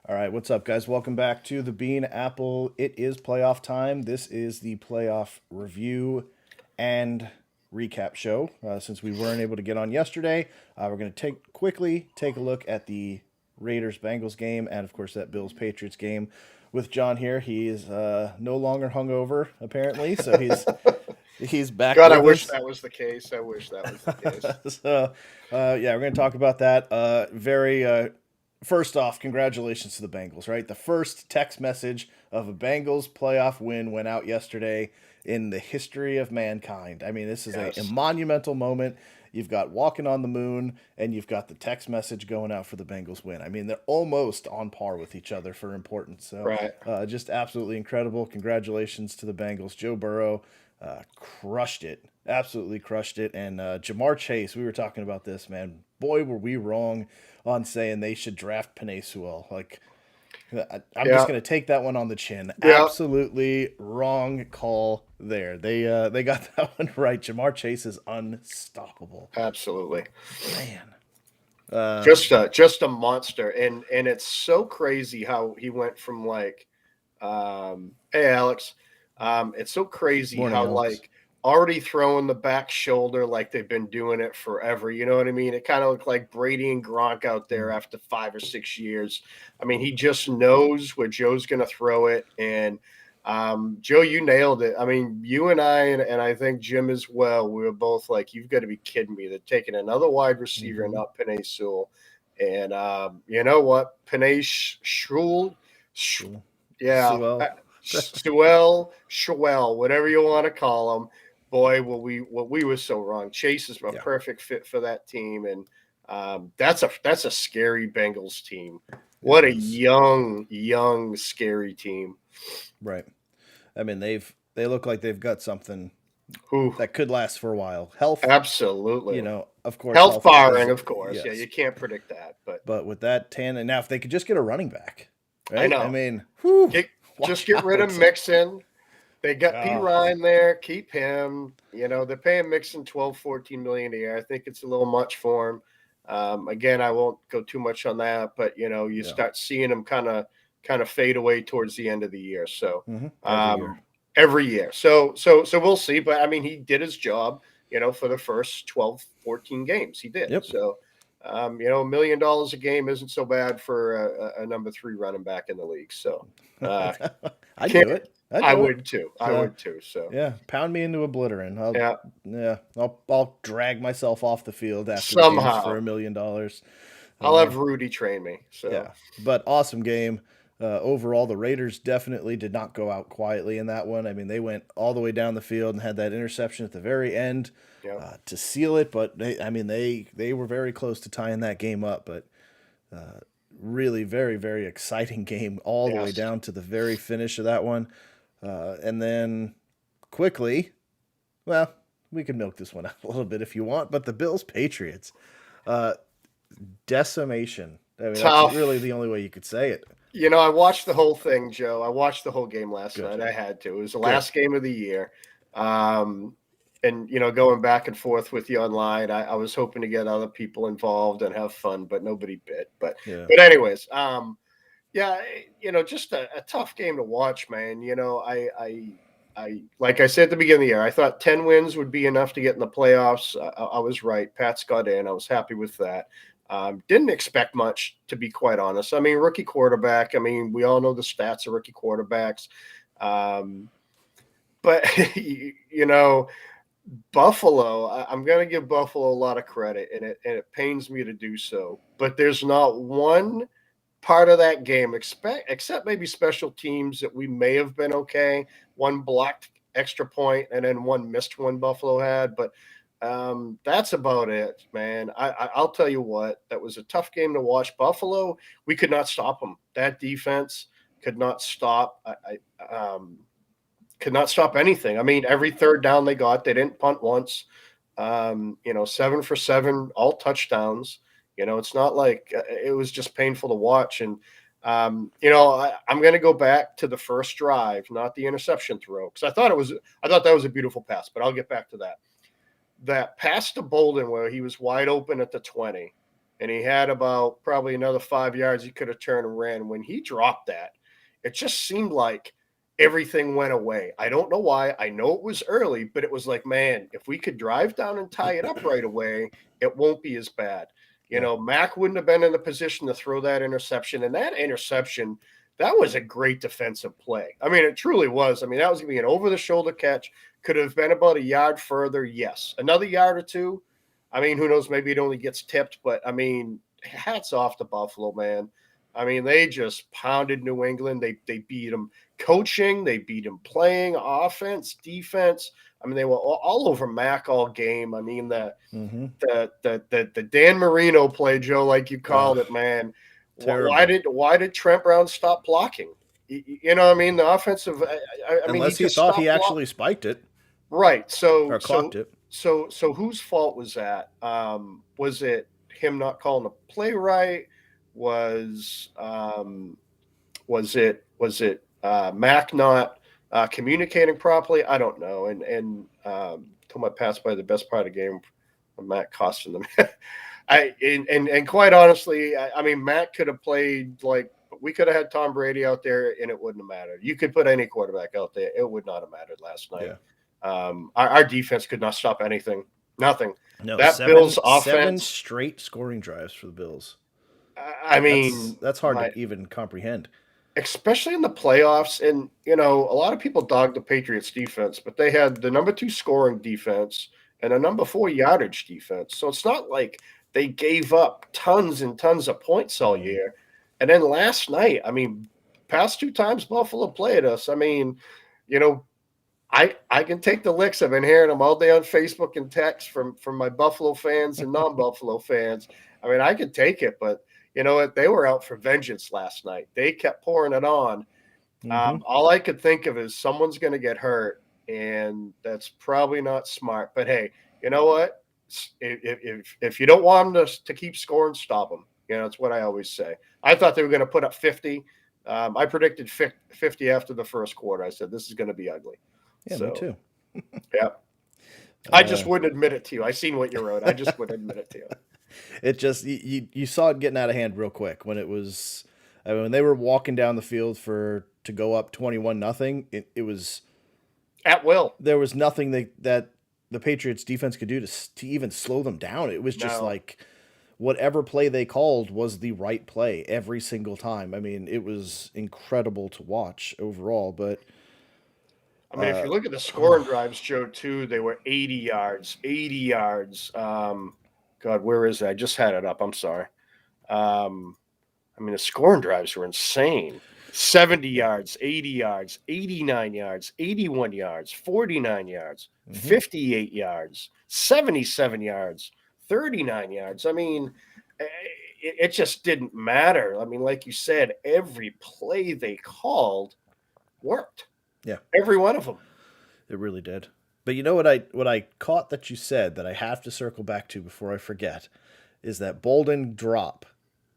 All right, what's up, guys? Welcome back to the Bean Apple. It is playoff time. This is the playoff review and recap show. Since we weren't able to get on yesterday, we're going to quickly take a look at the Raiders Bengals game and, of course, that Bills Patriots game with John here. He is no longer hungover apparently, so he's back God, I with wish us. that was the case. I wish that was the case. So, yeah, we're going to talk about that. First off, congratulations to the Bengals, right? The first text message of a Bengals playoff win went out yesterday in the history of mankind. I mean, this is a Yes. monumental moment. You've got walking on the moon, and you've got the text message going out for the Bengals win. I mean, they're almost on par with each other for importance. So, Right. just absolutely incredible. Congratulations to the Bengals. Joe Burrow crushed it, absolutely crushed it. And Jamar Chase, we were talking about this, man. Boy, were we wrong on saying they should draft Penei Sewell. Like, I'm just Yeah. gonna take that one on the chin. Yeah. Absolutely wrong call there. They got that one right. Jamar Chase is unstoppable, Absolutely. man. Uh, Just a monster. And it's so crazy how he went from hey Alex. It's so crazy Morning, how Alex. already throwing the back shoulder like they've been doing it forever. You know what I mean? It kind of looked like Brady and Gronk out there Mm. after 5 or 6 years. I mean, he just knows where Joe's going to throw it. And Joe, you nailed it. I mean, you and I, and I think Jim as well, we were both like, you've got to be kidding me. They're taking another wide receiver and Mm-hmm. not Penei Sewell. And you know what? Penei Shul, yeah, Sewell. Sewell, whatever you want to call him. Boy, we were so wrong. Chase is a Yeah. perfect fit for that team, and that's a scary Bengals team. It What a is. young, scary team. Right. I mean, they look like they've got something Who that could last for a while. Health, absolutely of course, health health is barring, of course. Yeah, yes, you can't predict that, but but with that tan, and now if they could just get a running back, I right? I know. mean, whew, Get just watch get rid of out. Mixon. They got P Oh, Ryan there. Keep him. You know, they're paying Mixon 12, 14 million a year. I think it's a little much for him. Again, I won't go too much on that, but you yeah, start seeing him kind of fade away towards the end of the year. So every year. um, every year. So we'll see. But I mean, he did his job, for the first 12, 14 games. He did. Yep, So $1 million a game isn't so bad for a number three running back in the league. So uh, I'd can't do it. I'd I do it. would too. I So would too. So yeah, pound me into oblivion. yeah, I'll drag myself off the field after the games for somehow $1 million. I'll Uh, have Rudy train me. So Yeah, but awesome game. Overall, the Raiders definitely did not go out quietly in that one. I mean, they went all the way down the field and had that interception at the very end yeah, to seal it. But they were very close to tying that game up. But really, very, very exciting game all the way yes, down to the very finish of that one. And then quickly, well, we can milk this one out a little bit if you want. But the Bills Patriots uh, decimation. I mean, that's really tough. the only way you could say it. I watched the whole thing, Joe. I watched the whole game last Good. night. I had to. It was the Good. last game of the year. Um, and going back and forth with you online, I was hoping to get other people involved and have fun, but nobody bit. But Yeah. but anyways, yeah, just a tough game to watch, man. I like I said at the beginning of the year, I thought 10 wins would be enough to get in the playoffs. I was right. Pats got in. I was happy with that. Didn't expect much, to be quite honest. I mean, rookie quarterback. I mean, we all know the stats of rookie quarterbacks. Um, but Buffalo, I'm going to give Buffalo a lot of credit, and it pains me to do so. But there's not one part of that game, except maybe special teams, that we may have been okay. One blocked extra point, and then one missed one Buffalo had. But that's about it, man. I'll tell you what, that was a tough game to watch. Buffalo, we could not stop them. That defense could not stop. Could not stop anything. I mean, every third down they got, they didn't punt once. 7 for 7, all touchdowns. It's not like it was just painful to watch. And I'm going to go back to the first drive, not the interception throw, because I thought that was a beautiful pass. But I'll get back to that. That pass to Bolden where he was wide open at the 20. and he had about probably another 5 yards he could have turned and ran. When he dropped that, it just seemed like everything went away. I don't know why. I know it was early, but it was like, man, if we could drive down and tie it up right away, it won't be as bad. Yeah. Mac wouldn't have been in a position to throw that interception. And that interception, that was a great defensive play. I mean, it truly was. I mean, that was going to be an over the shoulder catch. Could have been about a yard further. Yes. Another yard or two. I mean, who knows? Maybe it only gets tipped. But I mean, hats off to Buffalo, man. I mean, they just pounded New England. They beat them coaching. They beat them playing offense, defense. I mean, they were all over Mac all game. I mean, Mm-hmm. the Dan Marino play, Joe, like you called it, man. Terrible. Why did Trent Brown stop blocking? You know what I mean? The offensive. I mean, he Unless he just thought he stopped blocking. actually spiked it Right. or clocked it. So whose fault was that? Was it him not calling the play right? Was Mac not communicating properly? I don't know. And until I passed by the best part of the game, Mac costing them. And quite honestly, I mean, Mac could have played like we could have had Tom Brady out there, and it wouldn't have mattered. You could put any quarterback out there; it would not have mattered last night. Yeah. Our defense could not stop anything. Nothing. No, That Bills seven offense. straight scoring drives for the Bills. I mean, That's hard to even comprehend. especially in the playoffs. And, a lot of people dog the Patriots defense, but they had the number 2 scoring defense and a number 4 yardage defense. So it's not like they gave up tons and tons of points all year. And then last night, I mean, past 2 times Buffalo played us. I mean, you know, I can take the licks. I've been hearing them all day on Facebook and text from my Buffalo fans and non-Buffalo fans. I mean, I could take it, but you know what? They were out for vengeance last night. They kept pouring it on. Mm-hmm. All I could think of is someone's going to get hurt, and that's probably not smart. But hey, you know what? If you don't want them to keep scoring, stop them. That's what I always say. I thought they were going to put up 50. I predicted 50 after the first quarter. I said this is going to be ugly. Yeah, So, me too. yeah. I just wouldn't admit it to you. I seen what you wrote. I just wouldn't admit it to you. It just you saw it getting out of hand real quick when it was when they were walking down the field to go up 21-0. It was At will. there was nothing that the Patriots defense could do to even slow them down. It was just No. like whatever play they called was the right play every single time. I mean, it was incredible to watch overall, but I mean, if you look at the scoring drives, Joe, too, they were 80 yards, 80 yards. God, where is it? I just had it up. I'm sorry. I mean, the scoring drives were insane. 70 yards, 80 yards, 89 yards, 81 yards, 49 yards, 58 yards, 77 yards, 39 yards. I mean, it just didn't matter. I mean, like you said, every play they called worked. yeah, Every one of them. it really did. But you know what I caught that you said that I have to circle back to before I forget is that Bolden drop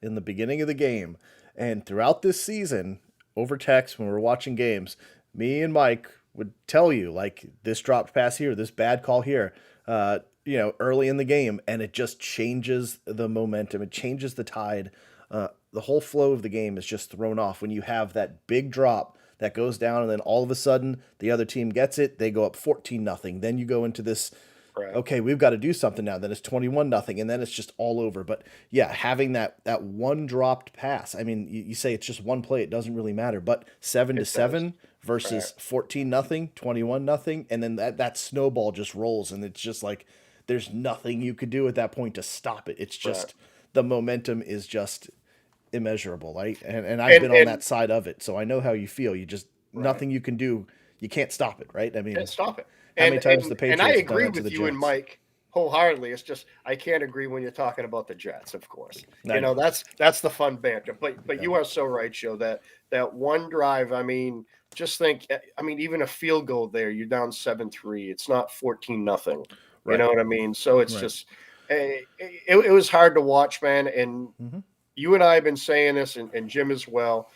in the beginning of the game and throughout this season over text when we were watching games, me and Mike would tell you like this dropped pass here, this bad call here, early in the game, and it just changes the momentum. It changes the tide. The whole flow of the game is just thrown off when you have that big drop that goes down, and then all of a sudden the other team gets it. They go up 14-0. Then you go into this. Right. Okay, we've got to do something now. Then it's 21-0, and then it's just all over. But yeah, having that one dropped pass. I mean, you say it's just one play. It doesn't really matter. But 7-7 versus 14-0, 21-0, and then that snowball just rolls, and it's just like there's nothing you could do at that point to stop it. It's just the momentum is just immeasurable, right? And I've been on that side of it, so I know how you feel. You just nothing you can do. You can't stop it, right? I mean, Can't stop it. How many times the Patriots and I have done agree that to the with you and Jets? Mike wholeheartedly. It's just I can't agree when you're talking about the Jets, of course. I know. That's the fun banter. But you are so right, Joe. That one drive. I mean, just think. I mean, even a field goal there, you're down 7-3. It's not 14-0. You know what I mean? So it's just it was hard to watch, man. And you and I have been saying this, and Jim as well.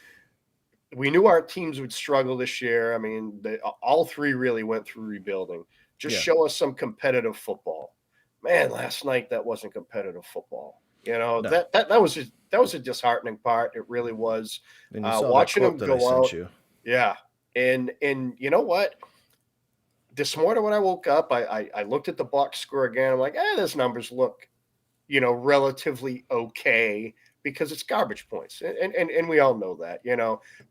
We knew our teams would struggle this year. I mean, all three really went through rebuilding. Just show us some competitive football. Man, last night that wasn't competitive football. You know, No. that was a disheartening part. It really was. And you saw that Watching quote them that I go sent out. you. Yeah. And you know what? This morning when I woke up, I looked at the box score again. I'm like, those numbers look, relatively okay because it's garbage points. And we all know that,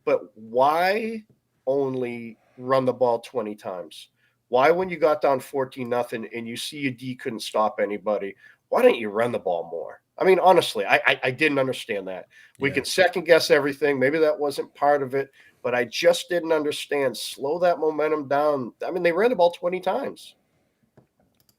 But why only run the ball 20 times? Why, when you got down 14-0 and you see your D couldn't stop anybody, why didn't you run the ball more? I mean, honestly, I didn't understand that. We Yeah. can second guess everything. Maybe that wasn't part of it, but I just didn't understand. Slow that momentum down. I mean, they ran the ball 20 times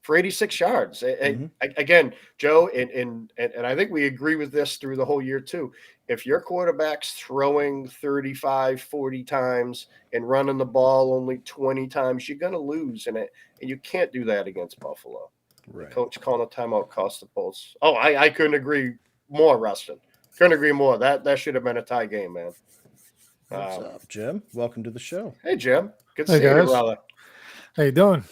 for 86 yards. Mm-hmm. Again, Joe, and I think we agree with this through the whole year too. If your quarterback's throwing 35, 40 times and running the ball only 20 times, you're going to lose in it. And you can't do that against Buffalo. The Right. coach calling a timeout cost the Bolts. Oh, I couldn't agree more, Rustin. Couldn't agree more. That should have been a tie game, man. What's up, Jim? Welcome to the show. Hey, Jim. Good Hey seeing you, guys, brother. how you doing?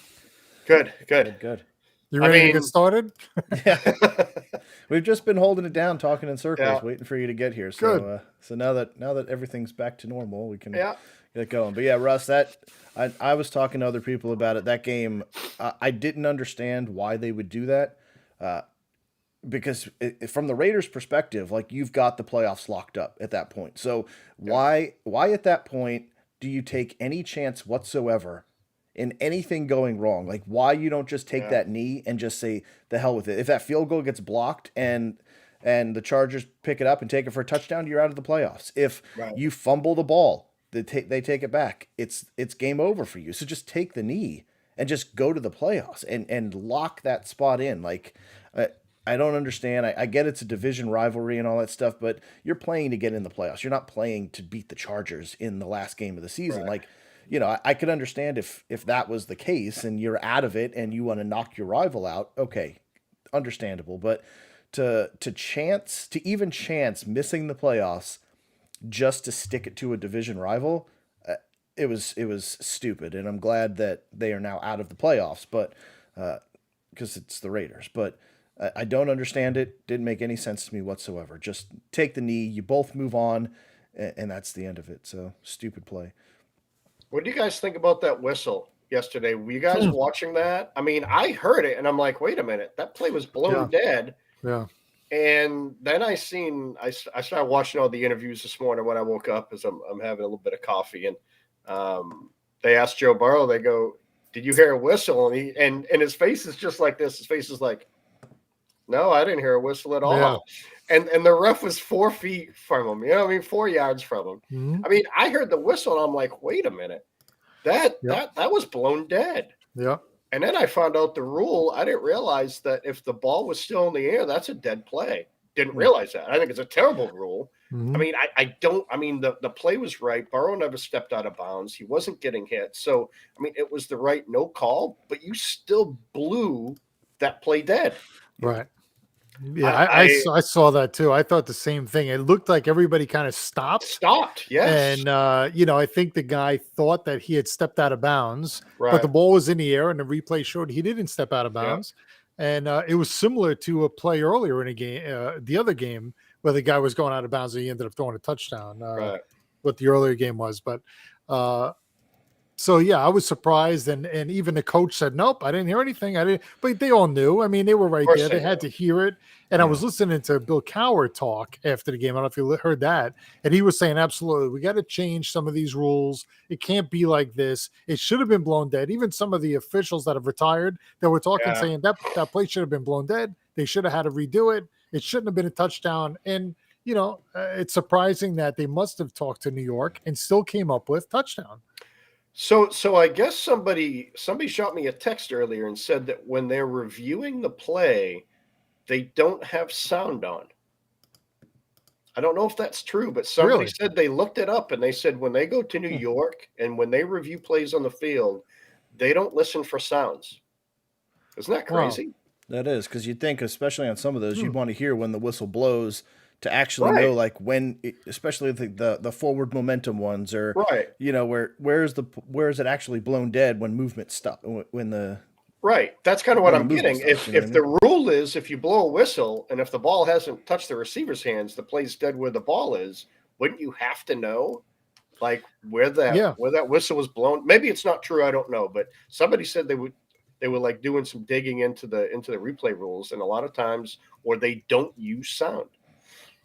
Good. Good. You I ready to mean, get started? Yeah. We've just been holding it down, talking in circles, Yeah. waiting for you to get here. Good. So now that everything's back to normal, we can Yeah. get going. But yeah, Russ, I was talking to other people about it. That game, I didn't understand why they would do that, because from the Raiders' perspective, like, you've got the playoffs locked up at that point. So why at that point do you take any chance whatsoever in anything going wrong? Like, why you don't just take Yeah. that knee and just say the hell with it? If that field goal gets blocked and the Chargers pick it up and take it for a touchdown, you're out of the playoffs. If Right. you fumble the ball, they take it back. It's game over for you. So just take the knee and just go to the playoffs and lock that spot in. Like, I don't understand. I get it's a division rivalry and all that stuff, but you're playing to get in the playoffs. You're not playing to beat the Chargers in the last game of the season. Right. Like, I could understand if that was the case and you're out of it and you want to knock your rival out. Okay, understandable. But to even chance missing the playoffs just to stick it to a division rival, it was stupid. And I'm glad that they are now out of the playoffs, but because it's the Raiders. But I don't understand it. Didn't make any sense to me whatsoever. Just take the knee. You both move on, and that's the end of it. So stupid play. What do you guys think about that whistle yesterday? Were you guys watching that? I mean, I heard it and I'm like, wait a minute, that play was blown dead. Yeah. And then I started watching all the interviews this morning when I woke up as I'm having a little bit of coffee. And they asked Joe Burrow, they go, did you hear a whistle? And his face is just like this. His face is like, no, I didn't hear a whistle at all. Yeah. And the ref was 4 feet from him. 4 yards from him. Mhm. I mean, I heard the whistle and I'm like, wait a minute. That was blown dead. Yeah. And then I found out the rule. I didn't realize that if the ball was still in the air, that's a dead play. Didn't realize that. I think it's a terrible rule. Mhm. I mean, the play was right. Burrow never stepped out of bounds. He wasn't getting hit. So, I mean, it was the right no call, but you still blew that play dead. Right. Yeah, I saw that too. I thought the same thing. It looked like everybody kind of stopped. Yes. And I think the guy thought that he had stepped out of bounds, Right. but the ball was in the air, and the replay showed he didn't step out of bounds. And it was similar to a play earlier in a game, the other game, where the guy was going out of bounds and he ended up throwing a touchdown. What the earlier game was, but. So yeah, I was surprised, and even the coach said, "Nope, I didn't hear anything. I didn't." But they all knew. I mean, they were right there. They had to hear it. And I was listening to Bill Cowher talk after the game. I don't know if you heard that, and he was saying, "Absolutely, we got to change some of these rules. It can't be like this. It should have been blown dead." Even some of the officials that have retired that were talking, saying that play should have been blown dead. They should have had to redo it. It shouldn't have been a touchdown. And it's surprising that they must have talked to New York and still came up with touchdown. So I guess somebody shot me a text earlier and said that when they're reviewing the play, they don't have sound on. I don't know if that's true, but somebody said they looked it up and they said when they go to New York and when they review plays on the field, they don't listen for sounds. Isn't that crazy? Wow. That is, because you'd think, especially on some of those, you'd want to hear when the whistle blows to actually know, like, when, especially the forward momentum ones, or where is it actually blown dead when movement stop, when the Right. That's kind of what On the I'm movement getting. stuff, you know what I If mean? the rule is if you blow a whistle and if the ball hasn't touched the receiver's hands, the play's dead where the ball is, wouldn't you have to know like where that whistle was blown? Maybe it's not true, I don't know, but somebody said they were like doing some digging into the replay rules, and a lot of times or they don't use sound.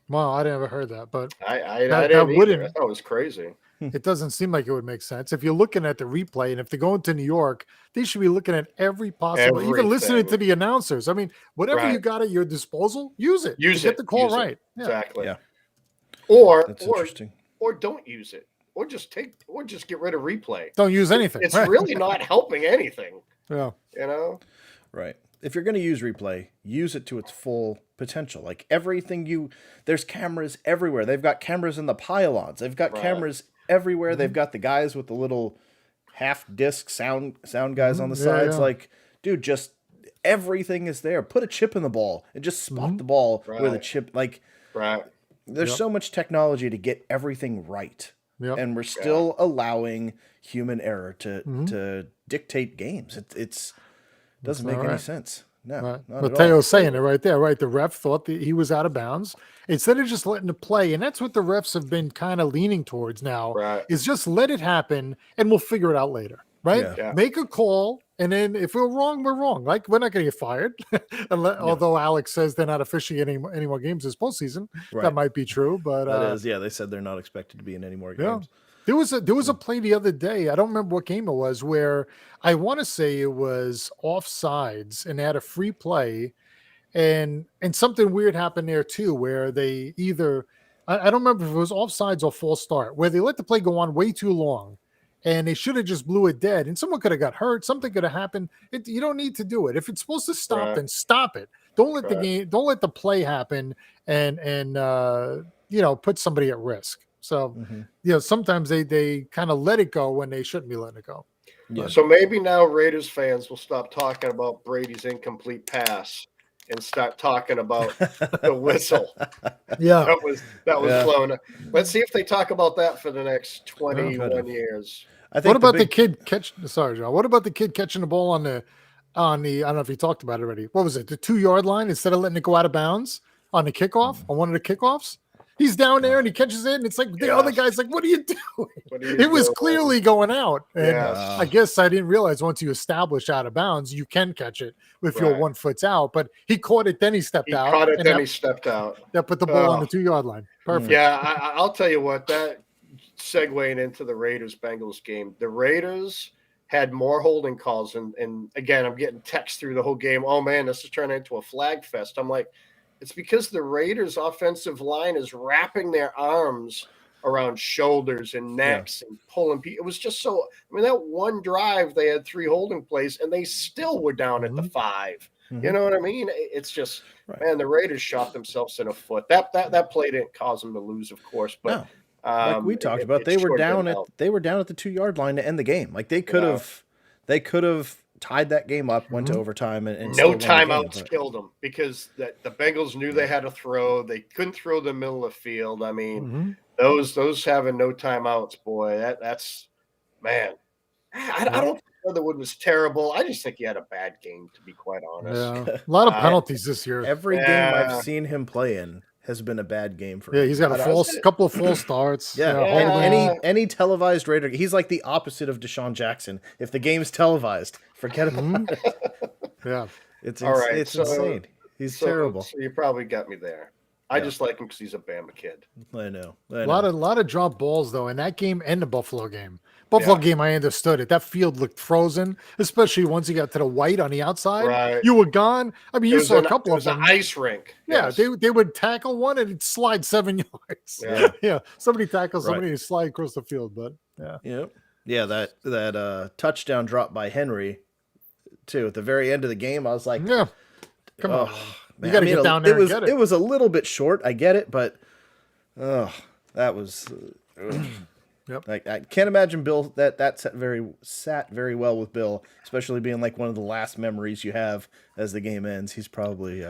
Well, I never heard that, but I that didn't either. wouldn't. I thought it was crazy. It doesn't seem like it would make sense. If you're looking at the replay and if they're going to New York, they should be looking at every possible, even listening to the announcers. I mean, whatever you got at your disposal, use it to get the call right. Yeah. Exactly. Yeah. Or interesting. Or don't use it. Or just get rid of replay. Don't use anything. It's really not helping anything. Yeah. You know? Right. If you're going to use replay, use it to its full potential. Like everything there's cameras everywhere. They've got cameras in the pylons. They've got cameras everywhere. They've got the guys with the little half disc sound guys on the sides. Yeah. Like, dude, just everything is there. Put a chip in the ball and just spot the ball where the chip, like, there's so much technology to get everything right. Yep. And we're still allowing human error to dictate games. It's doesn't make any sense. No, right. not Mateo's saying it right there, right? The ref thought that he was out of bounds. Instead of just letting it play, and that's what the refs have been kind of leaning towards now, is just let it happen and we'll figure it out later, right? Yeah. Make a call, and then if we're wrong, we're wrong. Like, we're not going to get fired. Although Alex says they're not officiating any more games this postseason. Right. That might be true, but that is, they said they're not expected to be in any more games. There was a play the other day. I don't remember what game it was, where I want to say it was offsides and they had a free play, and something weird happened there too, where they either I don't remember if it was offsides or false start, where they let the play go on way too long, and they should have just blew it dead, and someone could have got hurt. Something could have happened. You don't need to do it. If it's supposed to stop, then stop it. Don't let the game. Don't let the play happen and put somebody at risk. So, sometimes they kind of let it go when they shouldn't be letting it go. Yeah. So maybe now Raiders fans will stop talking about Brady's incomplete pass and start talking about the whistle. Yeah. That was blown. Let's see if they talk about that for the next 21 years. What about the kid Sorry, John. What about the kid catching the ball on the I don't know if you talked about it already. What was it? The 2-yard line instead of letting it go out of bounds on the kickoff, on one of the kickoffs? He's down there and he catches it, and it's like the other guy's like, "What are you doing?" It was clearly going out. And I guess I didn't realize once you establish out of bounds, you can catch it if your 1 foot's out. But he caught it, then he stepped out. He stepped out. That put the ball on the 2-yard line. Perfect. Yeah, I'll tell you what, that segueing into the Raiders-Bengals game, the Raiders had more holding calls. And again, I'm getting texts through the whole game. Oh, man, this is turning into a flag fest. I'm like, it's because the Raiders' offensive line is wrapping their arms around shoulders and necks and pulling people. It was just so – I mean, that one drive, they had 3 holding plays, and they still were down at the 5. You know what I mean? It's just man, the Raiders shot themselves in the foot. That play didn't cause them to lose, of course, but like we talked about, they were down at the 2-yard line to end the game. Like they could have tied that game up, went to overtime, and no timeouts killed them because the Bengals knew they had to throw. They couldn't throw the middle of the field. I mean, those having no timeouts, boy, that's man. I don't think Leatherwood was terrible. I just think he had a bad game, to be quite honest. Yeah. A lot of penalties this year. Every game I've seen him play in has been a bad game for him. Yeah, he's got a couple of false starts. Any televised Raider, he's like the opposite of Deshaun Jackson. If the game's televised, forget about it. Yeah, it's insane. He's terrible. So you probably got me there. I just like him because he's a Bama kid. I know. A lot of drop balls though in that game and the Buffalo game. Game, I understood it. That field looked frozen, especially once you got to the white on the outside. Right. You were gone. I mean, you saw a couple of them. It was an ice rink. Yeah, they would tackle one and it'd slide 7 yards. Yeah. Somebody tackles somebody and slide across the field. But that touchdown drop by Henry, too, at the very end of the game. I was like, come on. Man. You got to get down there and get it. It was a little bit short. I get it, but that was. Like I can't imagine Bill that sat very well with Bill, especially being like one of the last memories you have as the game ends. He's probably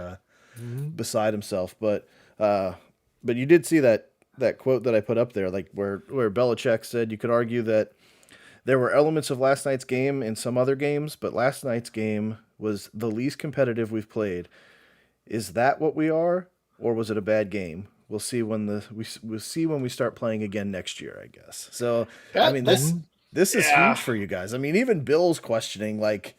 beside himself. But you did see that quote that I put up there, like where Belichick said you could argue that there were elements of last night's game in some other games, but last night's game was the least competitive we've played. Is that what we are, or was it a bad game? We'll see we'll see when we start playing again next year, I guess. So, I mean, this is huge for you guys. I mean, even Bill's questioning, like,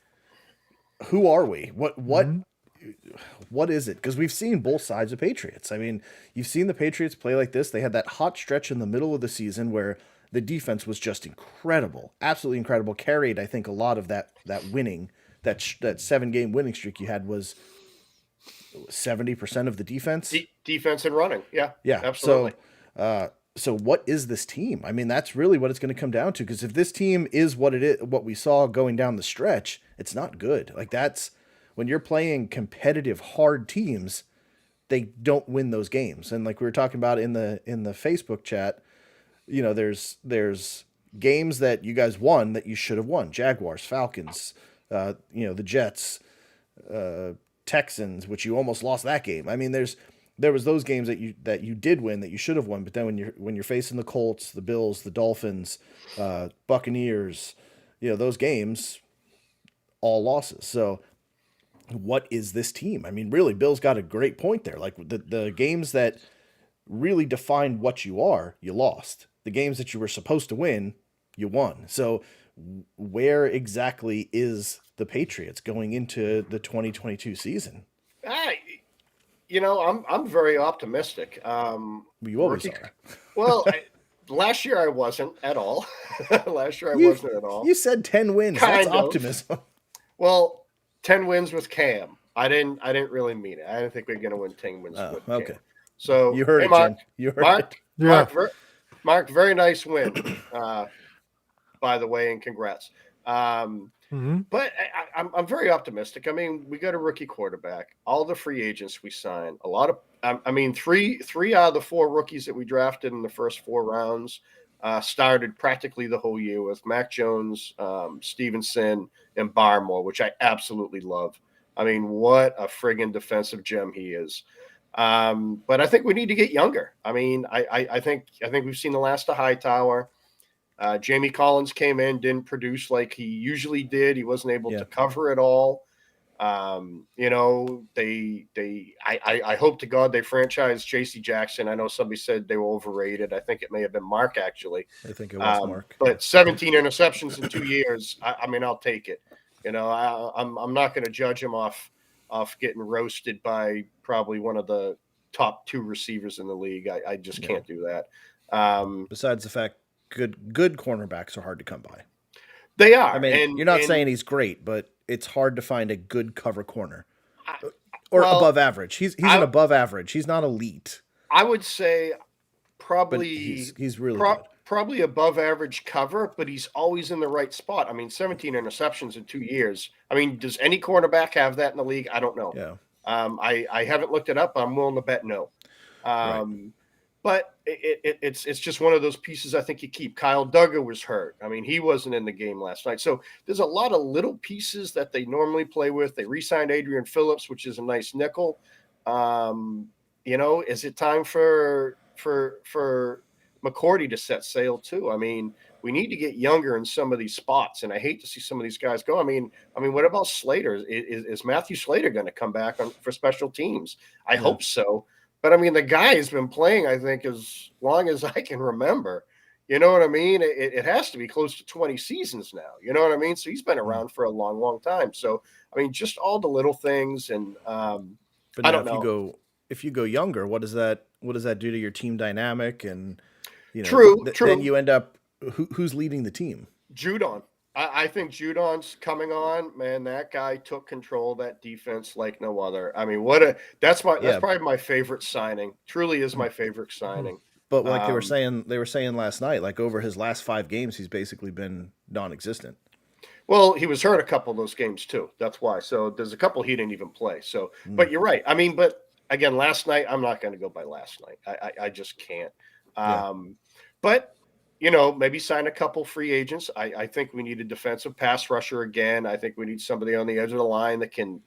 who are we? What is it? Because we've seen both sides of Patriots. I mean, you've seen the Patriots play like this. They had that hot stretch in the middle of the season where the defense was just incredible, absolutely incredible. Carried, I think, a lot of that winning, that 7-game winning streak you had was 70% of the defense. Defense and running. Yeah. Yeah. Absolutely. So what is this team? I mean, that's really what it's going to come down to. Because if this team is what it is, what we saw going down the stretch, it's not good. Like, that's when you're playing competitive, hard teams, they don't win those games. And like we were talking about in the Facebook chat, you know, there's games that you guys won that you should have won. Jaguars, Falcons, you know, the Jets, Texans, which you almost lost that game. I mean, there was those games that you did win that you should have won, but then when you're facing the Colts, the Bills, the Dolphins, Buccaneers, you know, those games, all losses. So what is this team? I mean, really, Bill's got a great point there. Like, the games that really defined what you are, you lost. The games that you were supposed to win, you won. So where exactly is the Patriots going into the 2022 season? You know, I'm very optimistic. You always are. Well, last year I wasn't at all. Last year I wasn't at all. You said 10 wins. Kind That's of. optimism. Well, 10 wins with Cam. I didn't really mean it. I didn't think we were going to win 10 wins with Cam. Okay. So you heard it, Mark. Jen. You heard it. Yeah. Mark, very nice win. By the way, and congrats. But I'm very optimistic. I mean, we got a rookie quarterback. All the free agents we signed. A lot of, I mean, three out of the 4 rookies that we drafted in the first 4 rounds started practically the whole year with Mac Jones, Stevenson, and Barmore, which I absolutely love. I mean, what a friggin' defensive gem he is. But I think we need to get younger. I mean, I think we've seen the last of Hightower. Jamie Collins came in, didn't produce like he usually did. He wasn't able to cover it all. You know, I hope to God they franchise J.C. Jackson. I know somebody said they were overrated. I think it may have been Mark, actually. I think it was Mark. But 17 interceptions in 2 years. I mean, I'll take it. You know, I'm not going to judge him off getting roasted by probably one of the top 2 receivers in the league. I just can't do that. Besides the fact, good cornerbacks are hard to come by. They are. I mean, you're not saying he's great, but it's hard to find a good cover corner or above average. He's an above average. He's not elite. I would say probably he's really good. Probably above average cover, but he's always in the right spot. I mean, 17 interceptions in 2 years. I mean, does any cornerback have that in the league? I don't know. Yeah. I haven't looked it up. I'm willing to bet no. Right. But it's just one of those pieces I think you keep. Kyle Duggar was hurt. I mean, he wasn't in the game last night. So there's a lot of little pieces that they normally play with. They re-signed Adrian Phillips, which is a nice nickel. You know, is it time for McCourty to set sail too? I mean, we need to get younger in some of these spots, and I hate to see some of these guys go. I mean, what about Slater? Is Matthew Slater going to come back for special teams? I hope so. But I mean, the guy has been playing, I think, as long as I can remember. You know what I mean? It has to be close to 20 seasons now. You know what I mean? So he's been around for a long, long time. So I mean, just all the little things, and but I don't know. If you go younger, what does that do to your team dynamic? And you know, true. Then you end up who's leading the team? Judon. I think Judon's coming on, man. That guy took control of that defense like no other. I mean, that's probably my favorite signing. Truly is my favorite signing. But like they were saying last night, like over his last 5 games, he's basically been non-existent. Well, he was hurt a couple of those games too. That's why. So there's a couple he didn't even play. So, but you're right. I mean, but again, last night, I'm not going to go by last night. I just can't. But you know, maybe sign a couple free agents. I think we need a defensive pass rusher again. I think we need somebody on the edge of the line that can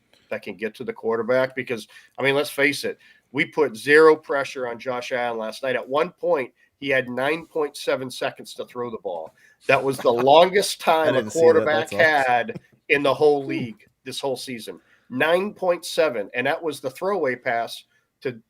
get to the quarterback, because, I mean, let's face it, we put 0 pressure on Josh Allen last night. At one point, he had 9.7 seconds to throw the ball. That was the longest time a didn't see that. quarterback That's awesome. had in the whole league this whole season. 9.7, and that was the throwaway pass to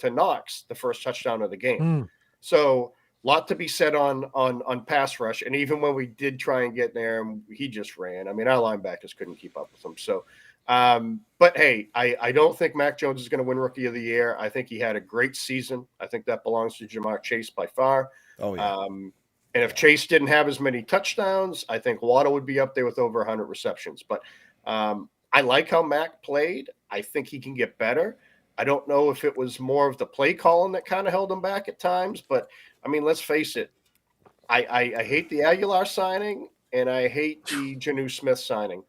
Knox, the first touchdown of the game. So a lot to be said on pass rush, and even when we did try and get there, he just ran. I mean, our linebackers couldn't keep up with him. So, but hey, I don't think Mac Jones is going to win Rookie of the Year. I think he had a great season. I think that belongs to Jamar Chase by far. Oh yeah. And if Chase didn't have as many touchdowns, I think Waddle would be up there with over 100 receptions. But I like how Mac played. I think he can get better. I don't know if it was more of the play calling that kind of held him back at times. But, I mean, let's face it. I hate the Aguilar signing, and I hate the Jonnu Smith signing.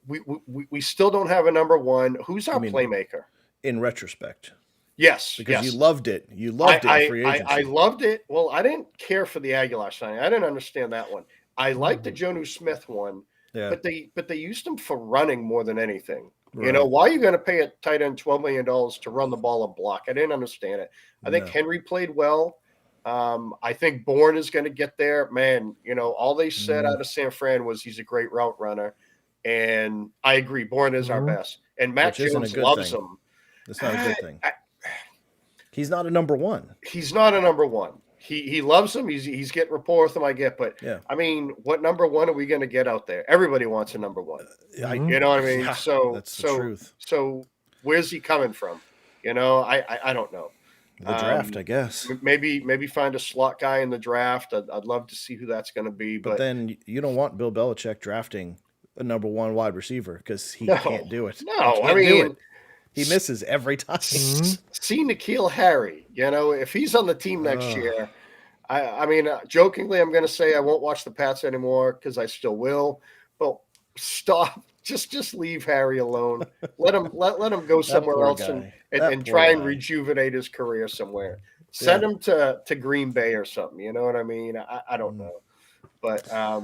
We still don't have a number one. Who's our playmaker? In retrospect. Yes, because you loved it. You loved it in free agency. I loved it. Well, I didn't care for the Aguilar signing. I didn't understand that one. I liked the Jonnu Smith one, but they used him for running more than anything. Right. You know, why are you going to pay a tight end $12 million to run the ball and block? I didn't understand it. I think Henry played well. I think Bourne is going to get there. Man, you know, all they said out of San Fran was he's a great route runner. And I agree. Bourne is our best. And Matt Jones loves him. That's not a good thing. He's not a number one. He's not a number one. He loves him. He's getting rapport with him. I get, but I mean, what number one are we going to get out there? Everybody wants a number one. You know what I mean? Yeah, so that's the truth. So where's he coming from? You know, I don't know. The draft, I guess. Maybe find a slot guy in the draft. I'd love to see who that's going to be. But then you don't want Bill Belichick drafting a number one wide receiver because he can't do it. No, I mean. He misses every time. See N'Keal Harry, you know, if he's on the team next year, I mean, jokingly, I'm going to say I won't watch the Pats anymore because I still will. But stop, just leave Harry alone. Let him go somewhere else and try and rejuvenate his career somewhere. Send him to Green Bay or something. You know what I mean? I don't know, but I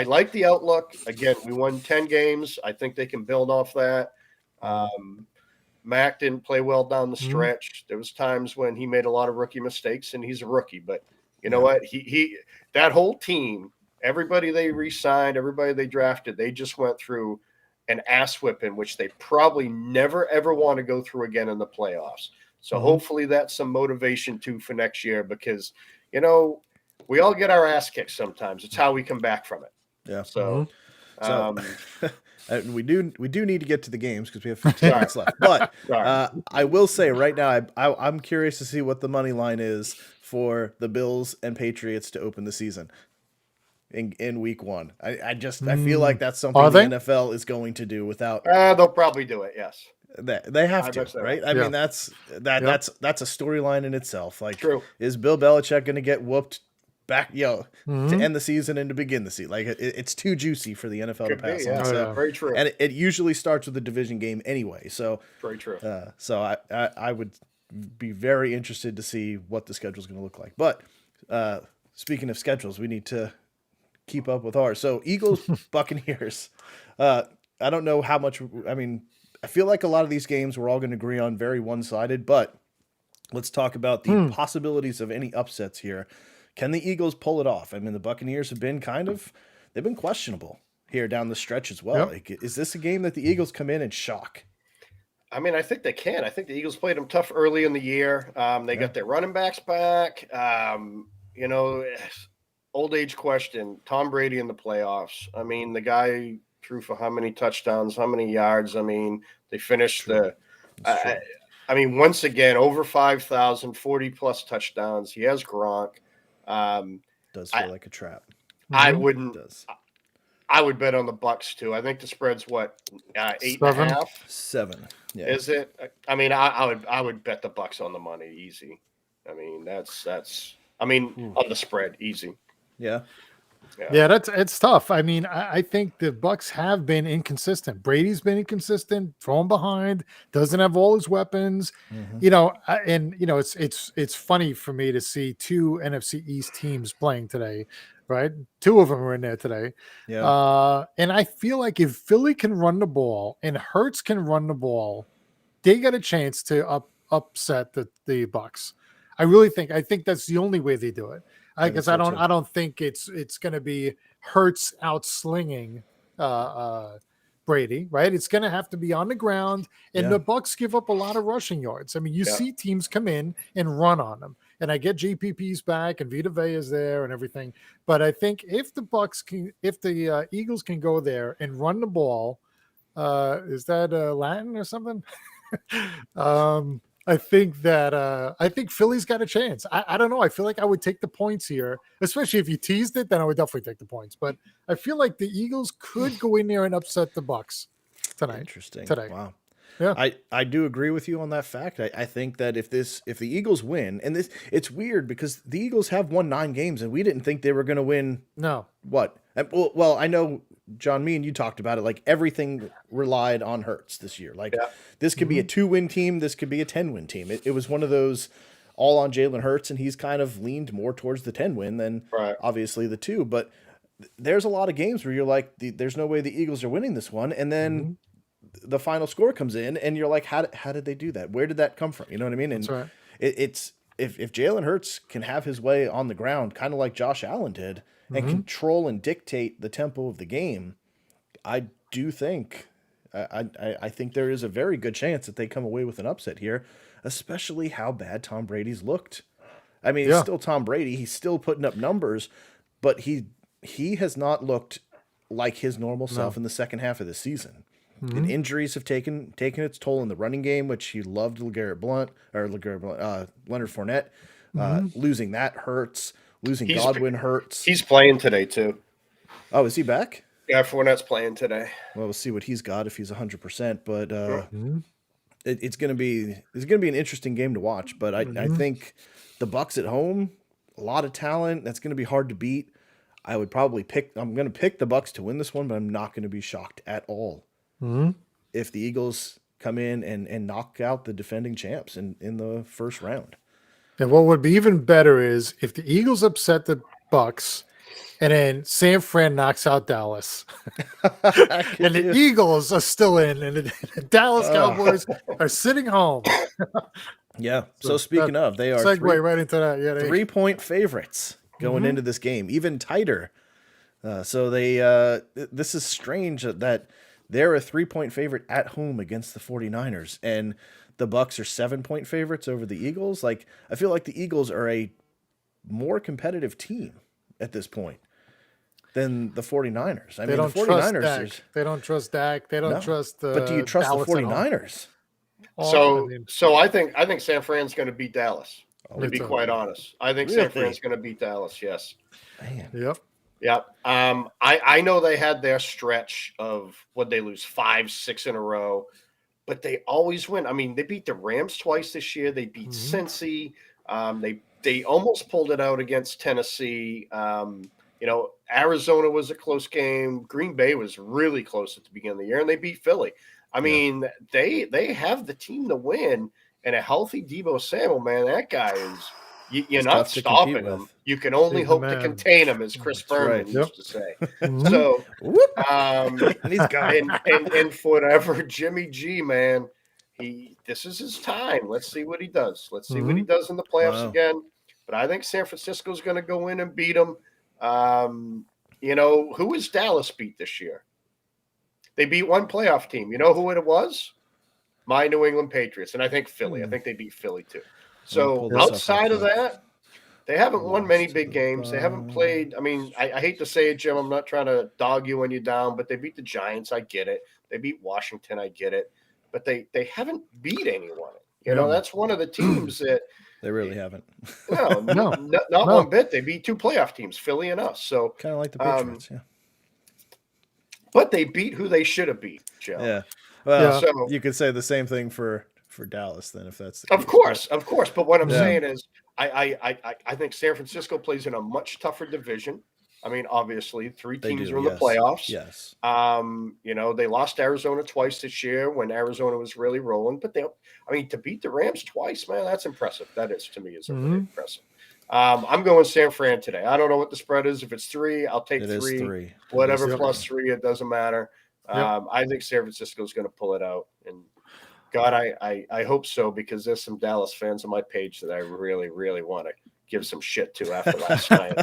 like the outlook. Again, we won 10 games. I think they can build off that. Mac didn't play well down the stretch. There was times when he made a lot of rookie mistakes, and he's a rookie. But you know what? He that whole team, everybody they re-signed, everybody they drafted, they just went through an ass whipping, which they probably never ever want to go through again in the playoffs. So hopefully that's some motivation too for next year, because you know we all get our ass kicked sometimes. It's how we come back from it. Yeah. So. We do need to get to the games because we have 15 minutes left. But I will say right now, I'm curious to see what the money line is for the Bills and Patriots to open the season in week one. I feel like that's something the NFL is going to do without. They'll probably do it. Yes, they have to, right? I mean, that's a storyline in itself. Like, is Bill Belichick going to get whooped back, to end the season and to begin the season? Like, it's too juicy for the NFL to pass on. So, very true. And it usually starts with a division game anyway. So very true. So I would be very interested to see what the schedule is going to look like. But speaking of schedules, we need to keep up with ours. So Eagles, Buccaneers. I don't know how much. I mean, I feel like a lot of these games we're all going to agree on very one-sided. But let's talk about the possibilities of any upsets here. Can the Eagles pull it off? I mean, the Buccaneers have been they've been questionable here down the stretch as well. Yep. Like, is this a game that the Eagles come in and shock? I mean, I think they can. I think the Eagles played them tough early in the year. They got their running backs back. You know, old age question, Tom Brady in the playoffs. I mean, the guy threw for how many touchdowns, how many yards? I mean, they finished I mean, once again, over 5,000, 40-plus touchdowns. He has Gronk. Does feel like a trap. I wouldn't. I would bet on the Bucs too. I think the spread's what 8.5, 7. Yeah. Is it? I mean, I would bet the Bucs on the money easy. I mean, that's. I mean, on the spread easy. Yeah. Yeah, it's tough. I mean, I think the Bucs have been inconsistent. Brady's been inconsistent, thrown behind, doesn't have all his weapons. You know, and you know, it's funny for me to see two NFC East teams playing today, right? Two of them are in there today. Yeah. And I feel like if Philly can run the ball and Hurts can run the ball, they got a chance to upset the Bucs. I think that's the only way they do it. Because I don't think it's going to be Hurts outslinging Brady, right? It's going to have to be on the ground, and the Bucs give up a lot of rushing yards. I mean, you see teams come in and run on them, and I get JPP's back and Vita Vea is there and everything, but I think if the Eagles can go there and run the ball, is that Latin or something? I think Philly's got a chance. I don't know. I feel like I would take the points here, especially if you teased it. Then I would definitely take the points. But I feel like the Eagles could go in there and upset the Bucs tonight. Interesting. Today. Wow. Yeah. I do agree with you on that fact. I think that if the Eagles win, and it's weird because the Eagles have won 9 games and we didn't think they were going to win. No. What? Well, I know, John, me and you talked about it. Like everything relied on Hurts this year. Like this could be a 2-win team. This could be a 10-win team. It was one of those all on Jalen Hurts, and he's kind of leaned more towards the 10-win than obviously the 2. But there's a lot of games where you're like, there's no way the Eagles are winning this one. And then the final score comes in and you're like, how did they do that? Where did that come from? You know what I mean? And That's right. It's if Jalen Hurts can have his way on the ground, kind of like Josh Allen did, and control and dictate the tempo of the game, I do think I think there is a very good chance that they come away with an upset here, especially how bad Tom Brady's looked. I mean, it's still Tom Brady. He's still putting up numbers, but he has not looked like his normal self in the second half of the season. And injuries have taken its toll in the running game, which he loved Leonard Fournette. Losing that hurts. Losing Godwin hurts. He's playing today too. Oh, is he back? Yeah, Fournette's playing today. Well, we'll see what he's got if he's 100%. But it's gonna be an interesting game to watch. But I think the Bucs at home, a lot of talent. That's gonna be hard to beat. I'm gonna pick the Bucs to win this one, but I'm not gonna be shocked at all if the Eagles come in and knock out the defending champs in the first round. And what would be even better is if the Eagles upset the Bucs and then San Fran knocks out Dallas. And the Eagles are still in, and the Dallas Cowboys are sitting home. Yeah. So speaking of, they are segue right into that. Yeah, 3-point favorites going into this game, even tighter. So they this is strange that they're a 3-point favorite at home against the 49ers, and the Bucs are 7-point favorites over the Eagles. Like, I feel like the Eagles are a more competitive team at this point than the 49ers. I mean, the 49ers they don't trust Dak. They don't trust but do you trust Dallas the 49ers? So I think San Fran's going to beat Dallas. To be quite honest, I think San Fran's going to beat Dallas. Yes. Man. Yep. Yep. I know they had their stretch of what they lose 5-6 in a row, but they always win. I mean, they beat the Rams twice this year. They beat Cincy. They almost pulled it out against Tennessee. Arizona was a close game. Green Bay was really close at the beginning of the year, and they beat Philly. I mean, they have the team to win, and a healthy Deebo Samuel, man, that guy is. You're not stopping him. You can only hope to contain him, as Chris Berman used to say. So, and he's gone. And for whatever Jimmy G, man, this is his time. Let's see what he does. Let's see what he does in the playoffs again. But I think San Francisco's going to go in and beat him. Who is Dallas beat this year? They beat one playoff team. You know who it was? My New England Patriots, and I think Philly. I think they beat Philly too. So outside of that, they haven't won many big games. They haven't played. I mean, I hate to say it, Jim. I'm not trying to dog you when you're down, but they beat the Giants. I get it. They beat Washington. I get it. But they haven't beat anyone. That's one of the teams that they really haven't. No, not one bit. They beat 2 playoff teams, Philly and us. So kind of like the Patriots, yeah. But they beat who they should have beat, Joe. Yeah. Well, so you could say the same thing for Dallas then, if that's the case. Of course. But what I'm saying is, I think San Francisco plays in a much tougher division. I mean, obviously, 3 teams are in the playoffs. Yes. They lost Arizona twice this year when Arizona was really rolling. But to beat the Rams twice, man, that's impressive. That is, to me, really impressive. I'm going San Fran today. I don't know what the spread is. If it's 3, I'll take 3. It is 3. Whatever plus 3, it doesn't matter. I think San Francisco is going to pull it out. And God, I hope so, because there's some Dallas fans on my page that I really, really want to give some shit to after last night.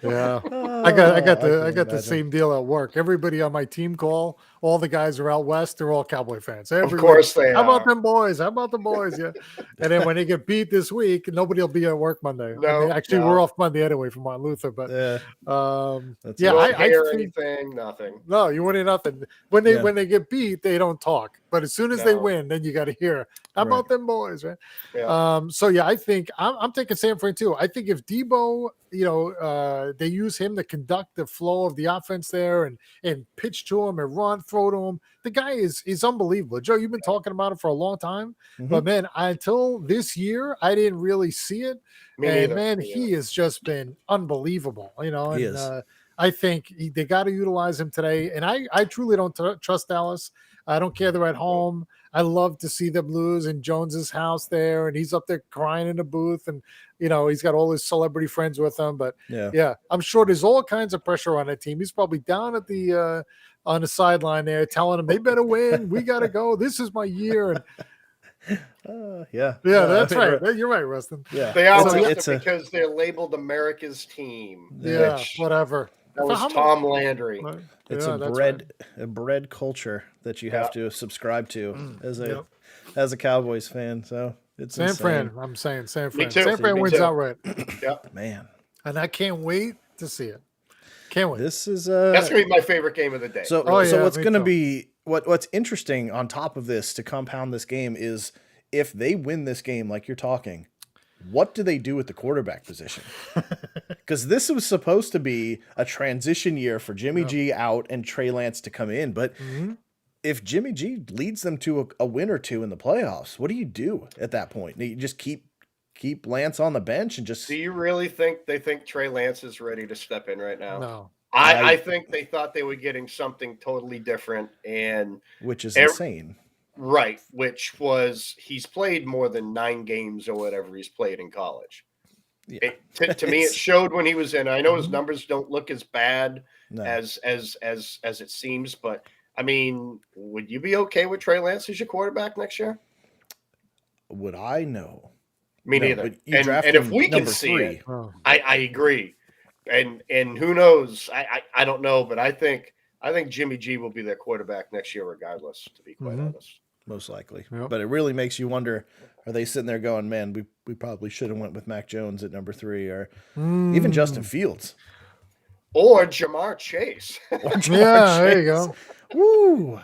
Yeah, Oh, I got can the imagine. same deal at work. Everybody on my team call, all the guys are out west. They're all Cowboy fans. Of course they How about are. them boys? How about the boys? Yeah. And then when they get beat this week, nobody will be at work Monday. No, actually, we're off Monday anyway from Martin Luther. But Yeah, that's You it. don't I hear think anything, nothing. no, you win nothing. When they get beat, they don't talk. But as soon as they win, then you got to hear how about them boys, right? Yeah. So yeah, I think I'm taking San Fran too. I think if Debo, they use him to conduct the flow of the offense there and pitch to him and run, throw to him. The guy is unbelievable. Joe, you've been talking about it for a long time, but man, until this year, I didn't really see it. Me and neither. man, he has just been unbelievable. He is. I think they got to utilize him today. And I truly don't trust Dallas. I don't care. They're at home. I love to see them lose in Jones's house there. And he's up there crying in the booth. And, he's got all his celebrity friends with him. But yeah, I'm sure there's all kinds of pressure on that team. He's probably down at on the sideline there telling them they better win. We got to go. This is my year. And that's right. You're right, Rustin. Yeah, they are because they're labeled America's team. Yeah, whatever. That was Tom Landry. It's a bred culture that you have to subscribe to as a Cowboys fan. So it's San insane. Fran. I'm saying San Fran. Me too. San Fran wins outright. Man. And I can't wait to see it. Can't wait. This is that's gonna be my favorite game of the day. So what's gonna be what's interesting on top of this to compound this game is if they win this game like you're talking, what do they do with the quarterback position? Because this was supposed to be a transition year for Jimmy G out and Trey Lance to come in. But if Jimmy G leads them to a win or two in the playoffs, what do you do at that point? You just keep Lance on the bench and just... Do you really think they think Trey Lance is ready to step in right now? No. I think they thought they were getting something totally different, and which is insane. Right, which was he's played more than 9 games or whatever he's played in college. Yeah. To me, it showed when he was in. I know his numbers don't look as bad as it seems, but I mean, would you be okay with Trey Lance as your quarterback next year? Would I? No. Me neither. And if we can see it, I agree. And who knows? I don't know, but I think Jimmy G will be their quarterback next year regardless, to be quite honest. Most likely. Yep. But it really makes you wonder, are they sitting there going, man, we probably should have went with Mac Jones at number 3 or even Justin Fields. Or Jamar Chase. There you go. Woo.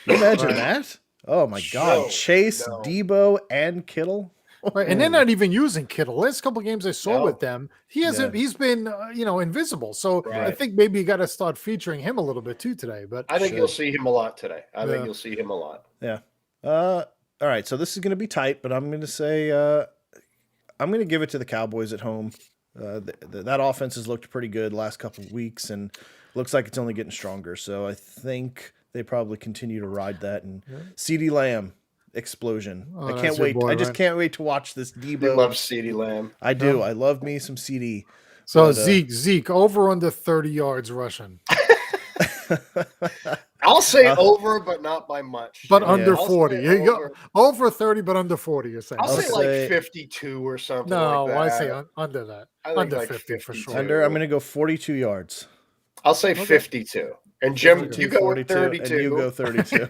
Imagine that. Oh, my God. Chase, Debo, and Kittle. Right, and they're not even using Kittle. Last couple of games I saw with them, he hasn't. He's been, invisible. So I think maybe you got to start featuring him a little bit too today. But I think you'll see him a lot today. I think you'll see him a lot. Yeah. All right. So this is going to be tight, but I'm going to say I'm going to give it to the Cowboys at home. That offense has looked pretty good the last couple of weeks, and looks like it's only getting stronger. So I think they probably continue to ride that. And CeeDee Lamb. Explosion. I can't wait. I just can't wait to watch this Debo. You love CeeDee Lamb. I do. I love me some CD. So Zeke over under 30 yards rushing. I'll say over, but not by much. But under 40. You go over 30, but under 40. You're saying. I'll say like 52 or something. No, like that. I say under that. Under like 50 for sure. Under. I'm going to go 42 yards. I'll say 52. And Jim, you go 32. And you go 32.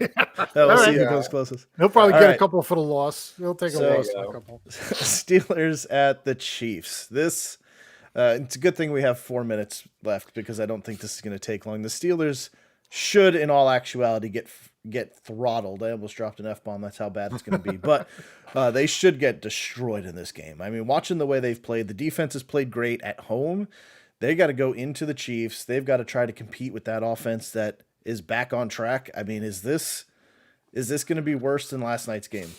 We'll see who goes closest. He'll probably get a couple for the loss. He'll take a loss for a couple. Steelers at the Chiefs. This, it's a good thing we have 4 minutes left because I don't think this is going to take long. The Steelers should, in all actuality, get throttled. I almost dropped an F-bomb. That's how bad it's going to be. But they should get destroyed in this game. I mean, watching the way they've played, the defense has played great at home. They got to go into the Chiefs. They've got to try to compete with that offense that is back on track. I mean, is this going to be worse than last night's game?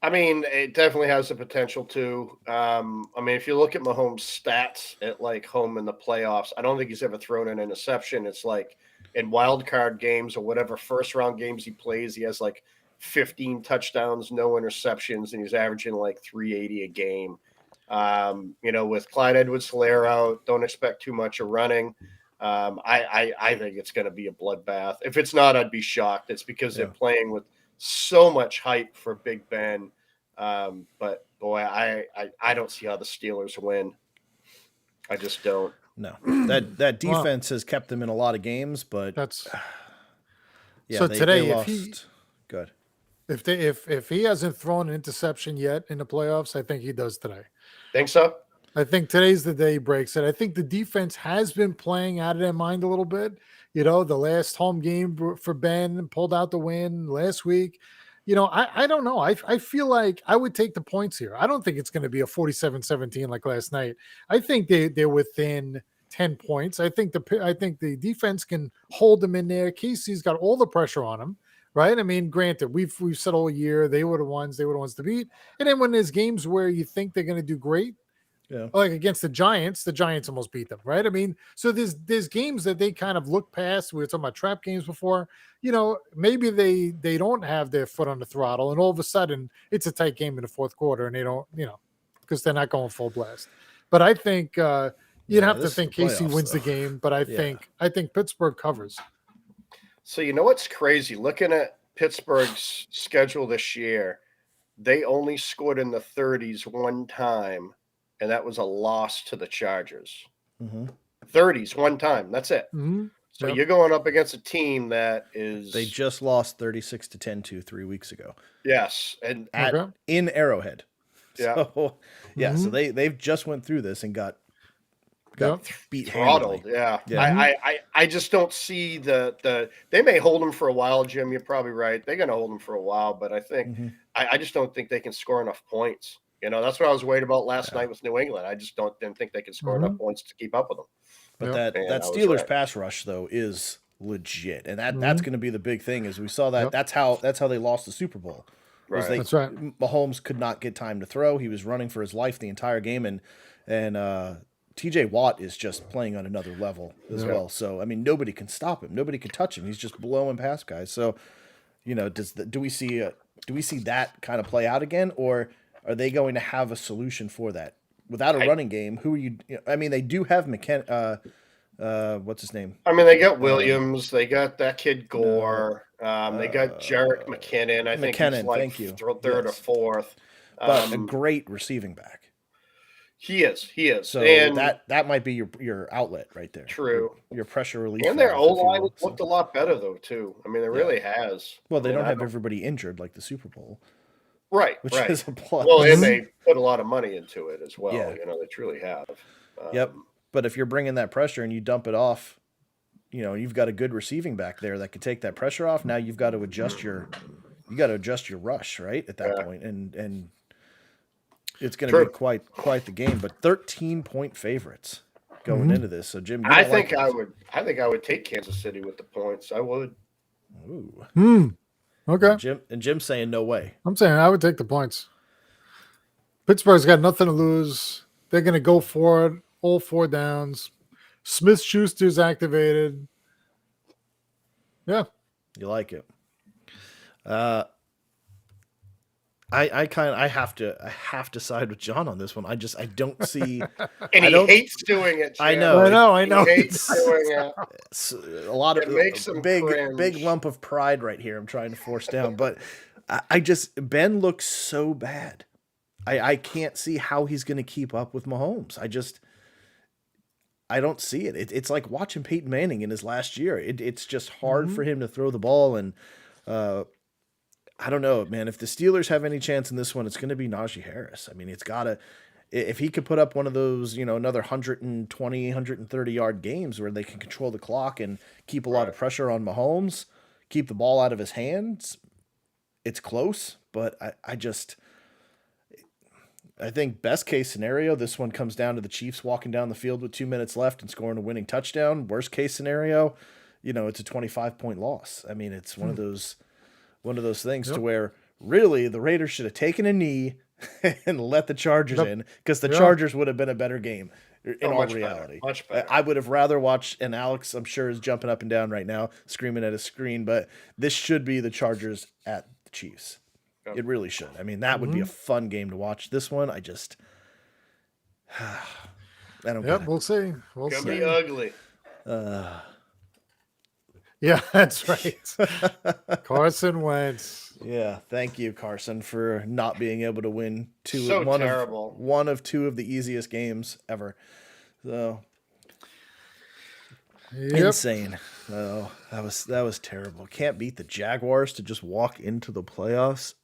I mean, it definitely has the potential to. I mean, if you look at Mahomes' stats at like home in the playoffs, I don't think he's ever thrown an interception. It's like in wild card games or whatever first round games he plays, he has like 15 touchdowns, no interceptions, and he's averaging like 380 a game. With Clyde Edwards-Helaire out, don't expect too much of running. I think it's going to be a bloodbath. If it's not, I'd be shocked. It's because they're playing with so much hype for Big Ben But boy, I don't see how the Steelers win. I just don't. No, that defense has kept them in a lot of games, but that's yeah, so they today. lost. Good. If he hasn't thrown an interception yet in the playoffs, I think he does today. Think so? I think today's the day he breaks it. I think the defense has been playing out of their mind a little bit. The last home game for Ben pulled out the win last week. I don't know. I feel like I would take the points here. I don't think it's going to be a 47-17 like last night. I think they're within 10 points. I think the defense can hold them in there. Casey's got all the pressure on him. Right. I mean, granted, we've said all year they were the ones to beat. And then when there's games where you think they're going to do great, yeah, like against the Giants almost beat them, right? I mean, so there's games that they kind of look past. We were talking about trap games before. Maybe they don't have their foot on the throttle, and all of a sudden it's a tight game in the fourth quarter, and they don't, because they're not going full blast. But I think you'd have to think Casey wins the game, but I think Pittsburgh covers. So you know what's crazy? Looking at Pittsburgh's schedule this year, they only scored in the 30s one time, and that was a loss to the Chargers. 30s one time. That's it. So you're going up against a team that is. They just lost 36-10 3 weeks ago. Yes, and in Arrowhead. Yeah. So, so they've just went through this and got beat throttled. Handily. I just don't see the. They may hold them for a while, Jim. You're probably right. They're going to hold them for a while, but I think I just don't think they can score enough points. That's what I was worried about last night with New England. I just didn't think they could score enough points to keep up with them. But that Steelers pass rush though is legit, and that's going to be the big thing. Is we saw that that's how they lost the Super Bowl. Right. That's right. Mahomes could not get time to throw. He was running for his life the entire game, and T.J. Watt is just playing on another level as well. So I mean, nobody can stop him. Nobody can touch him. He's just blowing past guys. So do we see that kind of play out again, or are they going to have a solution for that? Without a running game, who are you? I mean, they do have what's his name? I mean, they got Williams. They got that kid Gore. They got Jerick McKinnon. I think he's like third or fourth. But a great receiving back. He is. So and that might be your outlet right there. True. Your pressure relief. And their O-line looked a lot better though too. I mean, it really has. Well, they don't have everybody injured like the Super Bowl. Right, which is a plus. Well, and they put a lot of money into it as well. Yeah. They truly have. Yep. But if you're bringing that pressure and you dump it off, you've got a good receiving back there that could take that pressure off. Now you've got to adjust your rush, right? At that point. And it's going to be quite the game. But 13-point favorites going into this. So Jim, I think I would take Kansas City with the points. I would. Ooh. Okay. Jim's saying no way. I'm saying I would take the points. Pittsburgh's got nothing to lose. They're going to go for it, all 4 downs. Smith-Schuster's activated. Yeah. You like it. I have to side with John on this one. I don't see. And he hates doing it. Jim. I know. He hates doing it. It's a lot of big lump of pride right here. I'm trying to force down, but Ben looks so bad. I can't see how he's going to keep up with Mahomes. I don't see it. It's like watching Peyton Manning in his last year. It's just hard for him to throw the ball, and I don't know, man. If the Steelers have any chance in this one, it's going to be Najee Harris. I mean, it's got to – if he could put up one of those, another 120, 130-yard games where they can control the clock and keep a lot of pressure on Mahomes, keep the ball out of his hands, it's close. But I think best case scenario, this one comes down to the Chiefs walking down the field with 2 minutes left and scoring a winning touchdown. Worst case scenario, it's a 25-point loss. I mean, it's one of those things to where really the Raiders should have taken a knee and let the Chargers in, because the Chargers would have been a better game in all reality. Much better. I would have rather watched, and Alex, I'm sure, is jumping up and down right now, screaming at his screen, but this should be the Chargers at the Chiefs. Yep. It really should. I mean, that would be a fun game to watch. This one, I don't get it. We'll see. Gonna be ugly. Yeah, that's right. Carson Wentz. Yeah, thank you, Carson, for not being able to win Terrible. one of two of the easiest games ever. So insane. Oh, that was terrible. Can't beat the Jaguars to just walk into the playoffs.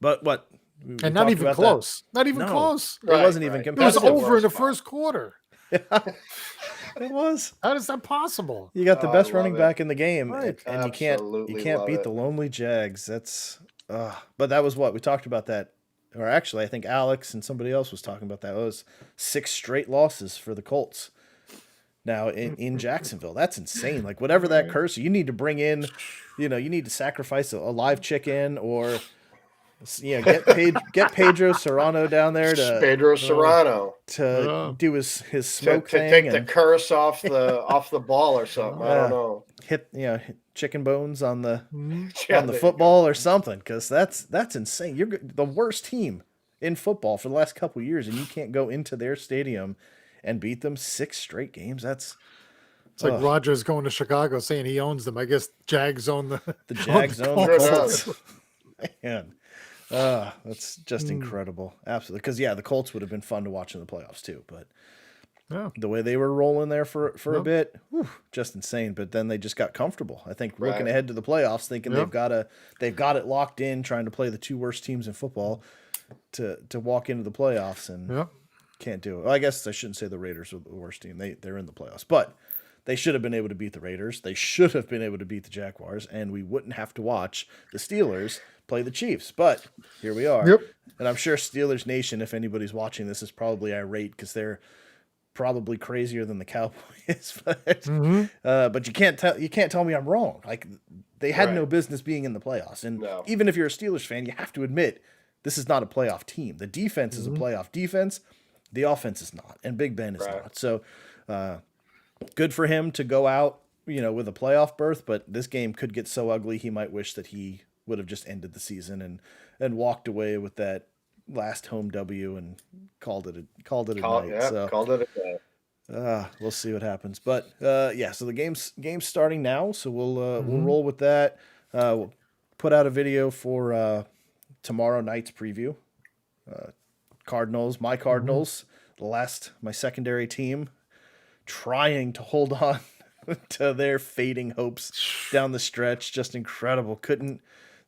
But what? We And not talked even about close. that. Not even No, close. it wasn't even It was competitive. over in the first quarter. It was. How is that possible? You got the best I love running it. back in the game, Right. and you Absolutely can't love beat it. the lonely Jags. That's but that was what we talked about that. Or actually, I think Alex and somebody else was talking about that. It was 6 straight losses for the Colts. Now in Jacksonville, that's insane. Like whatever that curse, you need to bring in, you need to sacrifice a live chicken or get Pedro Serrano down there Pedro Serrano to do his smoke to thing take and the curse off the ball or something. I don't know. hit chicken bones on the Yeah, on the there you football or something, because that's insane. You're the worst team in football for the last couple of years, and you can't go into their stadium and beat them 6 straight games. That's It's like Rogers going to Chicago saying he owns them. I guess Jags own the Jags own the Colts. Man, that's just incredible. Absolutely, because the Colts would have been fun to watch in the playoffs too. But the way they were rolling there for a bit, just insane. But then they just got comfortable. I think looking ahead to the playoffs, thinking they've got it locked in, trying to play the 2 worst teams in football to walk into the playoffs and can't do it. Well, I guess I shouldn't say the Raiders are the worst team. They're in the playoffs, but they should have been able to beat the Raiders. They should have been able to beat the Jaguars, and we wouldn't have to watch the Steelers play the Chiefs. But here we are. Yep. And I'm sure Steelers Nation, if anybody's watching this, is probably irate because they're probably crazier than the Cowboys. But you can't tell me I'm wrong. Like they had no business being in the playoffs. And even if you're a Steelers fan, you have to admit this is not a playoff team. The defense is a playoff defense. The offense is not, and Big Ben is not. So good for him to go out, with a playoff berth. But this game could get so ugly, he might wish that he would have just ended the season and walked away with that last home W and called it a night. Yeah, called it a day. We'll see what happens. But so the game's starting now, so we'll roll with that. We'll put out a video for tomorrow night's preview. Cardinals, my Cardinals, my secondary team, trying to hold on to their fading hopes down the stretch. Just incredible. Couldn't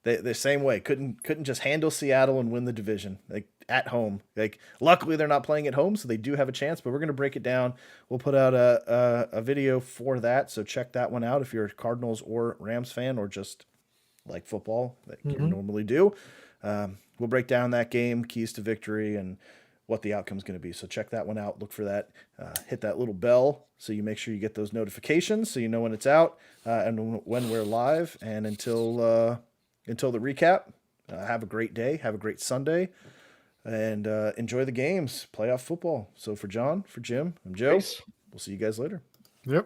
the same way. Couldn't just handle Seattle and win the division. Like at home. Like luckily they're not playing at home, so they do have a chance, but we're going to break it down. We'll put out a video for that, so check that one out if you're a Cardinals or Rams fan or just like football that you normally do. We'll break down that game, keys to victory, and what the outcome is going to be. So check that one out. Look for that. Hit that little bell so you make sure you get those notifications so you know when it's out and when we're live. And until the recap, have a great day. Have a great Sunday. And enjoy the games. Playoff football. So for John, for Jim, I'm Joe. Peace. We'll see you guys later. Yep.